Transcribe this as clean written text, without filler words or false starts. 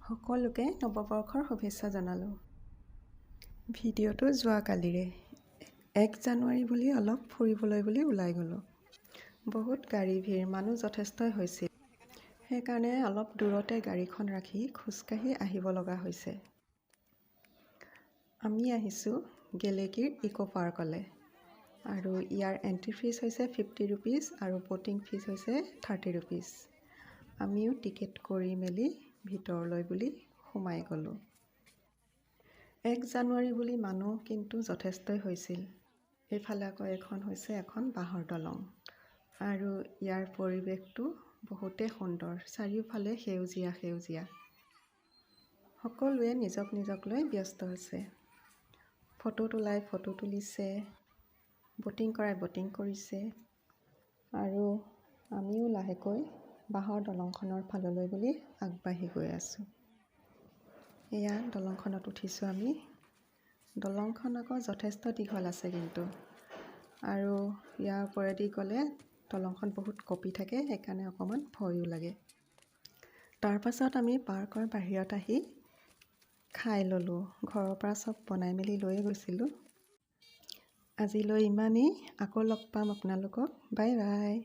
সকলোকে নৱবৰ্ষৰ শুভেচ্ছা জনালোঁ। ভিডিঅ'টো যোৱাকালিৰে 1 জানুৱাৰী বুলি অলপ ফুৰিবলৈ বুলি ওলাই গ'লোঁ। বহুত গাড়ী ভিৰ, মানুহ যথেষ্টই হৈছিল। সেইকাৰণে অলপ দূৰতে গাড়ীখন ৰাখি খোজকাঢ়ি আহিব লগা হৈছে। আমি আহিছোঁ গেলেকীৰ ইক' পাৰ্কলৈ আৰু ইয়াৰ এণ্ট্ৰি ফিজ হৈছে 50 ৰুপিজ আৰু ব'টিং ফিজ হৈছে 30 ৰুপিজ। আমিও টিকেট কৰি মেলি ভিতৰলৈ বুলি সোমাই গ'লোঁ। 1 জানুৱাৰী বুলি মানুহ কিন্তু যথেষ্টই হৈছিল। এইফালে আকৌ এখন হৈছে এখন বাঁহৰ দলং আৰু ইয়াৰ পৰিৱেশটো বহুতেই সুন্দৰ, চাৰিওফালে সেউজীয়া সেউজীয়া। সকলোৱে নিজক লৈ ব্যস্ত আছে। ফটো তোলাই ফটো তুলিছে, ব'টিং কৰাই ব'টিং কৰিছে আৰু আমিও লাহেকৈ বাঁহৰ দলংখনৰ ফাললৈ বুলি আগবাঢ়ি গৈ আছোঁ। এয়া দলংখনত উঠিছোঁ আমি। দলংখন আকৌ যথেষ্ট দীঘল আছে কিন্তু, আৰু ইয়াৰ ওপৰেদি গ'লে দলংখন বহুত কঁপি থাকে, সেইকাৰণে অকণমান ভয়ো লাগে। তাৰপাছত আমি পাৰ্কৰ বাহিৰত আহি খাই ল'লোঁ। ঘৰৰ পৰা চব বনাই মেলি লৈয়ে গৈছিলোঁ। আজিলৈ ইমানেই, আকৌ লগ পাম আপোনালোকক। Bye bye.